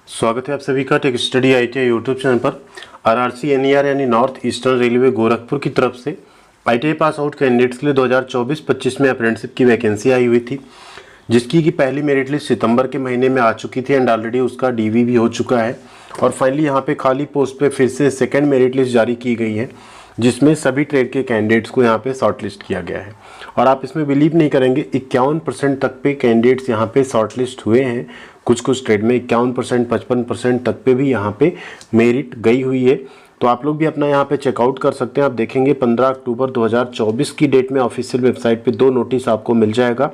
स्वागत है आप सभी का tech study ITI YouTube channel पर। आरआरसी एनईआर यानी नॉर्थ ईस्टर्न रेलवे गोरखपुर की तरफ से आईटीआई पास आउट कैंडिडेट्स के लिए 2024-25 में अप्रेंटिसशिप की वैकेंसी आई हुई थी, जिसकी की पहली मेरिट लिस्ट सितंबर के महीने में आ चुकी थी एंड ऑलरेडी उसका डीवी भी हो चुका है। और फाइनली यहाँ पे खाली पोस्ट पे फिर से सेकेंड मेरिट लिस्ट जारी की गई है, जिसमें सभी ट्रेड के कैंडिडेट्स को यहाँ पे शॉर्टलिस्ट किया गया है। और आप इसमें बिलीव नहीं करेंगे, 51% तक पे कैंडिडेट्स यहाँ पे शॉर्टलिस्ट हुए हैं। कुछ ट्रेड में 51%, 55% तक पे भी यहाँ पे मेरिट गई हुई है। तो आप लोग भी अपना यहाँ पे चेकआउट कर सकते हैं। आप देखेंगे 15 अक्टूबर 2024 की डेट में ऑफिशियल वेबसाइट पे 2 नोटिस आपको मिल जाएगा।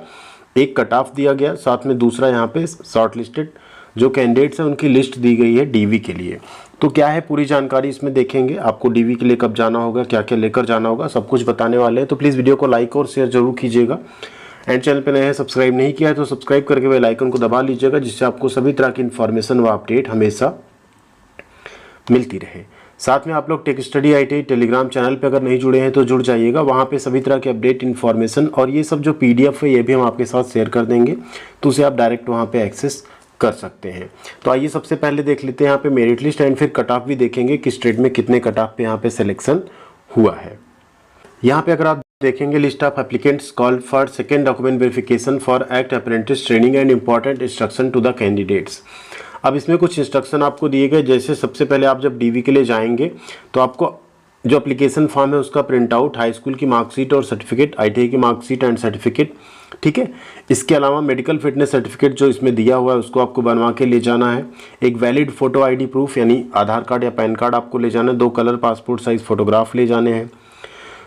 एक कट ऑफ दिया गया, साथ में दूसरा यहाँ पे शॉर्टलिस्टेड जो कैंडिडेट्स हैं उनकी लिस्ट दी गई है डीवी के लिए। तो क्या है पूरी जानकारी इसमें देखेंगे, आपको डीवी के लिए कब जाना होगा, क्या क्या लेकर जाना होगा, सब कुछ बताने वाले हैं। तो प्लीज़ वीडियो को लाइक और शेयर जरूर कीजिएगा। एंड चैनल पे नए हैं, सब्सक्राइब नहीं किया है तो सब्सक्राइब करके बेल आइकन को दबा लीजिएगा, जिससे आपको सभी तरह की इन्फॉर्मेशन व अपडेट हमेशा मिलती रहे। साथ में आप लोग tech study ITI Telegram channel पे अगर नहीं जुड़े हैं तो जुड़ जाइएगा। वहाँ पे सभी तरह के अपडेट इन्फॉर्मेशन और ये सब जो पीडीएफ है ये भी हम आपके साथ शेयर कर देंगे, तो उसे आप डायरेक्ट वहाँ पे एक्सेस कर सकते हैं। तो आइए सबसे पहले देख लेते हैं यहाँ पे मेरिट लिस्ट एंड फिर कट ऑफ भी देखेंगे किस ट्रेड में कितने कट ऑफ पे यहाँ पे सिलेक्शन हुआ है। यहाँ पे अगर आप देखेंगे list of applicants called for second document verification for act apprentice training and important instruction to the candidates. अब इसमें कुछ इंस्ट्रक्शन आपको दिए गए, जैसे सबसे पहले आप जब डीवी के लिए जाएंगे तो आपको जो एप्लीकेशन फॉर्म है उसका प्रिंट आउट, हाई स्कूल की मार्कशीट और सर्टिफिकेट, आईटीआई की मार्कशीट एंड सर्टिफिकेट, ठीक है। इसके अलावा मेडिकल फिटनेस सर्टिफिकेट जो इसमें दिया हुआ है उसको आपको बनवा के ले जाना है। एक वैलिड फोटो आईडी प्रूफ यानी आधार कार्ड या पैन कार्ड आपको ले जाना है। 2 कलर पासपोर्ट साइज फोटोग्राफ ले जाने हैं।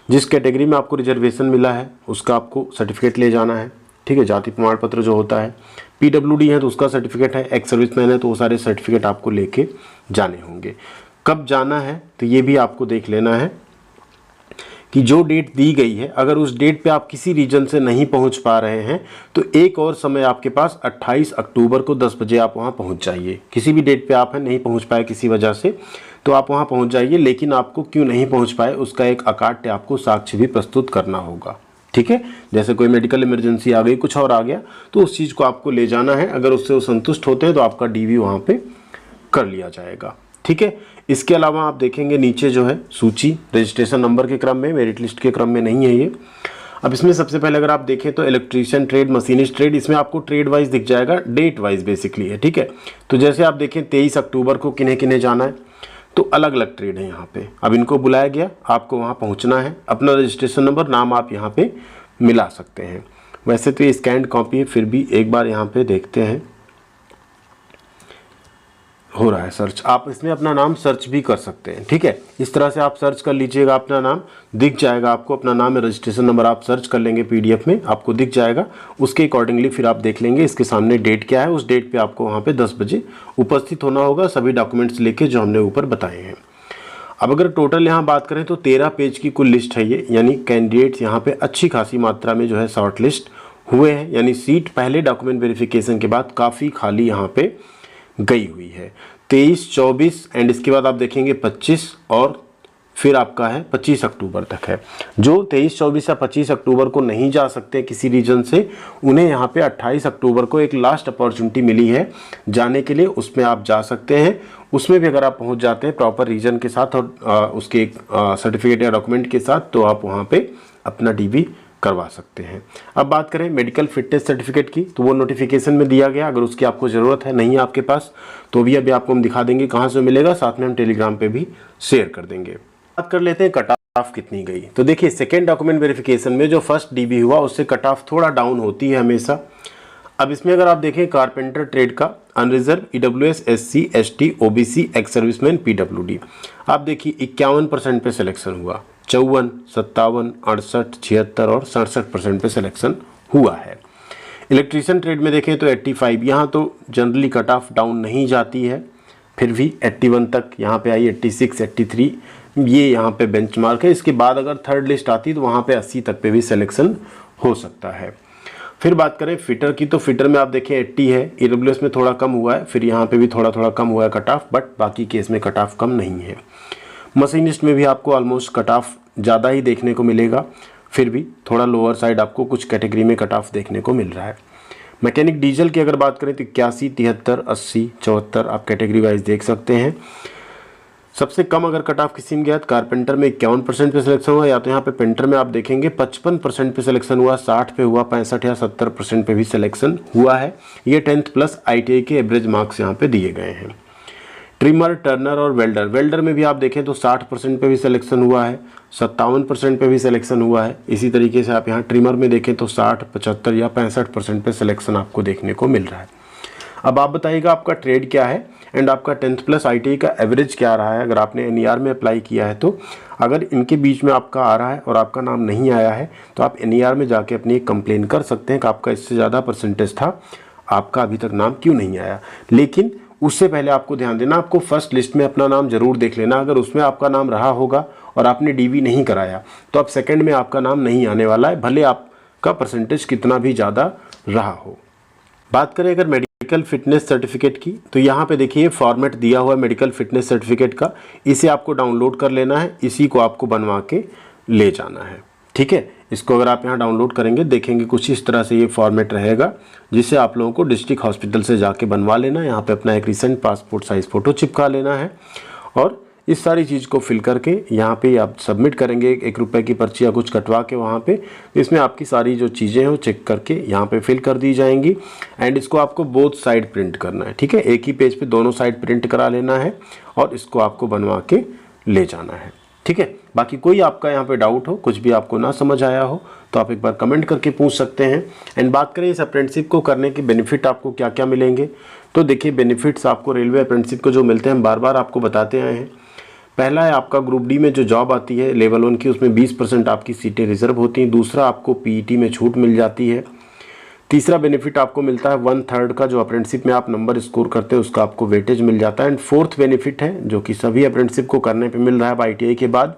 जिस कैटेगरी में आपको रिजर्वेशन मिला है उसका आपको सर्टिफिकेट ले जाना है, ठीक है। जाति प्रमाण पत्र जो होता है, पीडब्ल्यूडी है तो उसका सर्टिफिकेट है, एक्स सर्विसमैन है तो वो सारे सर्टिफिकेट आपको लेके जाने होंगे। कब जाना है तो ये भी आपको देख लेना है कि जो डेट दी गई है, अगर उस डेट पे आप किसी रीजन से नहीं पहुंच पा रहे हैं तो एक और समय आपके पास 28 अक्टूबर को 10 बजे आप वहां पहुंच जाइए। किसी भी डेट पे आप नहीं पहुंच पाए किसी वजह से तो आप वहां पहुंच जाइए, लेकिन आपको क्यों नहीं पहुंच पाए उसका एक अकाट्य आपको साक्ष्य भी प्रस्तुत करना होगा, ठीक है। जैसे कोई मेडिकल इमरजेंसी आ गई, कुछ और आ गया तो उस चीज़ को आपको ले जाना है। अगर उससे वो संतुष्ट होते हैं तो आपका डीवी वहाँ पे कर लिया जाएगा, ठीक है। इसके अलावा आप देखेंगे नीचे जो है सूची रजिस्ट्रेशन नंबर के क्रम में, मेरिट लिस्ट के क्रम में नहीं है ये। अब इसमें सबसे पहले अगर आप देखें तो इलेक्ट्रीशियन ट्रेड, मशीनिस्ट ट्रेड, इसमें आपको ट्रेड वाइज दिख जाएगा, डेट वाइज बेसिकली है, ठीक है। तो जैसे आप देखें 23 अक्टूबर को किन्हें किन्हें जाना है, तो अलग अलग ट्रेड है यहाँ पे। अब इनको बुलाया गया, आपको वहाँ पहुँचना है, अपना रजिस्ट्रेशन नंबर, नाम आप यहाँ पे मिला सकते हैं। वैसे तो ये स्कैंड कॉपी है, फिर भी एक बार यहाँ पे देखते हैं, हो रहा है सर्च। आप इसमें अपना नाम सर्च भी कर सकते हैं, ठीक है। इस तरह से आप सर्च कर लीजिएगा, अपना नाम दिख जाएगा आपको, अपना नाम है, रजिस्ट्रेशन नंबर आप सर्च कर लेंगे पीडीएफ में, आपको दिख जाएगा। उसके अकॉर्डिंगली फिर आप देख लेंगे इसके सामने डेट क्या है, उस डेट पे आपको वहाँ पे 10 बजे उपस्थित होना होगा, सभी डॉक्यूमेंट्स लेके जो हमने ऊपर बताए हैं। अब अगर टोटल यहाँ बात करें तो 13 पेज की कुल लिस्ट है ये, यानी कैंडिडेट्स यहाँ पे अच्छी खासी मात्रा में जो है शॉर्ट लिस्ट हुए हैं, यानी सीट पहले डॉक्यूमेंट वेरिफिकेशन के बाद काफ़ी खाली यहाँ पे गई हुई है। 23, 24 एंड इसके बाद आप देखेंगे 25 और फिर आपका है 25 अक्टूबर तक है। जो 23, 24 या 25 अक्टूबर को नहीं जा सकते किसी रीजन से, उन्हें यहाँ पे 28 अक्टूबर को एक लास्ट अपॉर्चुनिटी मिली है जाने के लिए, उसमें आप जा सकते हैं। उसमें भी अगर आप पहुँच जाते हैं प्रॉपर रीजन के साथ और उसके एक सर्टिफिकेट या डॉक्यूमेंट के साथ, तो आप वहाँ पे अपना डीवी करवा सकते हैं। अब बात करें मेडिकल फिटनेस सर्टिफिकेट की, तो वो नोटिफिकेशन में दिया गया, अगर उसकी आपको ज़रूरत है, नहीं है आपके पास तो भी अभी आपको हम दिखा देंगे कहाँ से मिलेगा, साथ में हम टेलीग्राम पे भी शेयर कर देंगे। बात कर लेते हैं कट ऑफ कितनी गई। तो देखिए सेकेंड डॉक्यूमेंट वेरिफिकेशन में जो फर्स्ट डीबी हुआ उससे कट ऑफ थोड़ा डाउन होती है हमेशा। अब इसमें अगर आप देखें कारपेंटर ट्रेड का unreserved, EWS, SC, ST, OBC, ex serviceman, PWD, आप देखिए 51% पे सिलेक्शन हुआ, 54, 57, 68, 76 और 67% पे सिलेक्शन हुआ है। इलेक्ट्रीशियन ट्रेड में देखें तो 85, यहाँ तो जनरली कट ऑफ डाउन नहीं जाती है, फिर भी 81 तक यहाँ पे आई, 86, 83 ये यहाँ पे बेंचमार्क है। इसके बाद अगर थर्ड लिस्ट आती तो वहाँ पे 80 तक पे भी सिलेक्शन हो सकता है। फिर बात करें फिटर की, तो फिटर में आप देखें 80 है, ईडब्ल्यूएस में थोड़ा कम हुआ है, फिर यहाँ पे भी थोड़ा कम हुआ है कट ऑफ, बट बाकी केस में कट ऑफ कम नहीं है। मशीनिस्ट में भी आपको ऑलमोस्ट कट ऑफ ज़्यादा ही देखने को मिलेगा, फिर भी थोड़ा लोअर साइड आपको कुछ कैटेगरी में कट ऑफ देखने को मिल रहा है। मैकेनिक डीजल की अगर बात करें तो 81, 73, 80, 74 आप कैटेगरी वाइज देख सकते हैं। सबसे कम अगर कट ऑफ किसी में गया तो कारपेंटर में 51% पे सिलेक्शन हुआ, या तो यहाँ पे पेंटर में आप देखेंगे 55% पे सिलेक्शन हुआ, 60 पे हुआ, 65 या 70% पे भी सिलेक्शन हुआ है। ये 10th प्लस ITI के एवरेज मार्क्स यहाँ पे दिए गए हैं। ट्रिमर, टर्नर और वेल्डर, वेल्डर में भी आप देखें तो 60% पे भी सिलेक्शन हुआ है, 57% पे भी सिलेक्शन हुआ है। इसी तरीके से आप यहाँ ट्रिमर में देखें तो 60, 75 या 65% पे सिलेक्शन आपको देखने को मिल रहा है। अब आप बताइएगा आपका ट्रेड क्या है एंड आपका 10th प्लस ITI का एवरेज क्या रहा है। अगर आपने NER में अप्लाई किया है तो अगर इनके बीच में आपका आ रहा है और आपका नाम नहीं आया है तो आप NER में जाके अपनी एक कंप्लेन कर सकते हैं कि आपका इससे ज़्यादा परसेंटेज था, आपका अभी तक नाम क्यों नहीं आया। लेकिन उससे पहले आपको ध्यान देना, आपको फर्स्ट लिस्ट में अपना नाम जरूर देख लेना। अगर उसमें आपका नाम रहा होगा और आपने DV नहीं कराया तो अब सेकंड में आपका नाम नहीं आने वाला है, भले आपका परसेंटेज कितना भी ज़्यादा रहा हो। बात करें अगर मेडिकल फिटनेस सर्टिफिकेट की तो यहाँ पे देखिए फॉर्मेट दिया हुआ है मेडिकल फिटनेस सर्टिफिकेट का, इसे आपको डाउनलोड कर लेना है, इसी को आपको बनवा के ले जाना है। ठीक है, इसको अगर आप यहाँ डाउनलोड करेंगे देखेंगे कुछ इस तरह से ये फॉर्मेट रहेगा, जिसे आप लोगों को डिस्ट्रिक्ट हॉस्पिटल से जाके बनवा लेना है। यहाँ पे अपना एक रिसेंट पासपोर्ट साइज़ फ़ोटो चिपका लेना है और इस सारी चीज़ को फिल करके यहाँ पे आप सबमिट करेंगे। 1 रुपये की पर्ची या कुछ कटवा के वहाँ पे, इसमें आपकी सारी जो चीज़ें हैं वो चेक करके यहाँ पे फिल कर दी जाएंगी एंड इसको आपको बोथ साइड प्रिंट करना है। ठीक है, एक ही पेज पे दोनों साइड प्रिंट करा लेना है और इसको आपको बनवा के ले जाना है। ठीक है, बाकी कोई आपका यहाँ पे डाउट हो, कुछ भी आपको ना समझ आया हो तो आप एक बार कमेंट करके पूछ सकते हैं। एंड बात करें इस अप्रेंटिसशिप को करने के बेनिफिट आपको क्या क्या मिलेंगे, तो देखिए बेनिफिट्स आपको रेलवे अप्रेंटिसशिप को जो मिलते हैं हम बार बार आपको बताते आए हैं। पहला है आपका ग्रुप डी में जो जॉब आती है लेवल 1 की, उसमें 20% आपकी सीटें रिजर्व होती हैं। दूसरा, आपको PET में छूट मिल जाती है। तीसरा बेनिफिट आपको मिलता है 1/3 का जो अप्रेंटिसशिप में आप नंबर स्कोर करते हैं उसका आपको वेटेज मिल जाता है। एंड फोर्थ बेनिफिट है जो कि सभी अप्रेंटिसशिप को करने पे मिल रहा है ITI के बाद,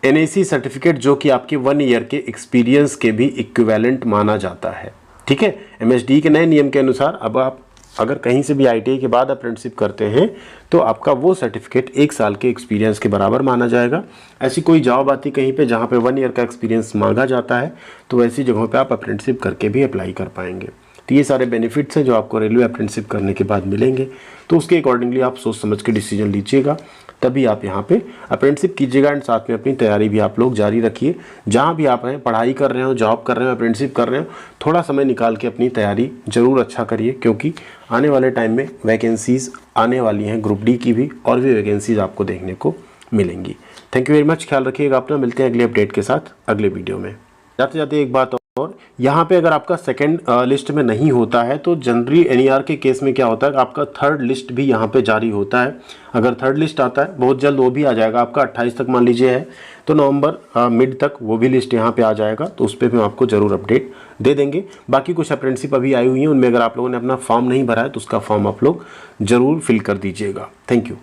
NAC सर्टिफिकेट, जो कि आपके 1 ईयर के एक्सपीरियंस के भी इक्विवेलेंट माना जाता है। ठीक है, MSD के नए नियम के अनुसार अब आप अगर कहीं से भी ITI के बाद अप्रेंटिसशिप करते हैं तो आपका वो सर्टिफिकेट 1 साल के एक्सपीरियंस के बराबर माना जाएगा। ऐसी कोई जॉब आती कहीं पे जहाँ पे 1 ईयर का एक्सपीरियंस मांगा जाता है तो ऐसी जगहों पे आप अप्रेंटिसशिप करके भी अप्लाई कर पाएंगे। तो ये सारे बेनिफिट्स हैं जो आपको रेलवे अप्रेंटिसशिप करने के बाद मिलेंगे, तो उसके अकॉर्डिंगली आप सोच समझ के डिसीजन लीजिएगा, तभी आप यहाँ पे अप्रेंटिसशिप कीजिएगा एंड साथ में अपनी तैयारी भी आप लोग जारी रखिए। जहाँ भी आप हैं, पढ़ाई कर रहे हो, जॉब कर रहे हो, अप्रेंटिसशिप कर रहे हो, थोड़ा समय निकाल के अपनी तैयारी जरूर अच्छा करिए, क्योंकि आने वाले टाइम में वैकेंसीज़ आने वाली हैं, ग्रुप डी की भी और भी वैकेंसीज़ आपको देखने को मिलेंगी। थैंक यू वेरी मच, ख्याल रखिएगा अपना, मिलते हैं अगले अपडेट के साथ अगले वीडियो में। जाते जाते एक बात और, यहाँ पे अगर आपका सेकंड लिस्ट में नहीं होता है तो जनरली NER के केस में क्या होता है, आपका थर्ड लिस्ट भी यहाँ पे जारी होता है। अगर थर्ड लिस्ट आता है बहुत जल्द वो भी आ जाएगा, आपका 28 तक मान लीजिए है तो नवंबर मिड तक वो भी लिस्ट यहाँ पे आ जाएगा, तो उस पर भी हम आपको ज़रूर अपडेट दे देंगे। बाकी कुछ अप्रेंटिसशिप अभी आई हुई हैं, उनमें अगर आप लोगों ने अपना फॉर्म नहीं भरा है तो उसका फॉर्म आप लोग ज़रूर फिल कर दीजिएगा। Thank you.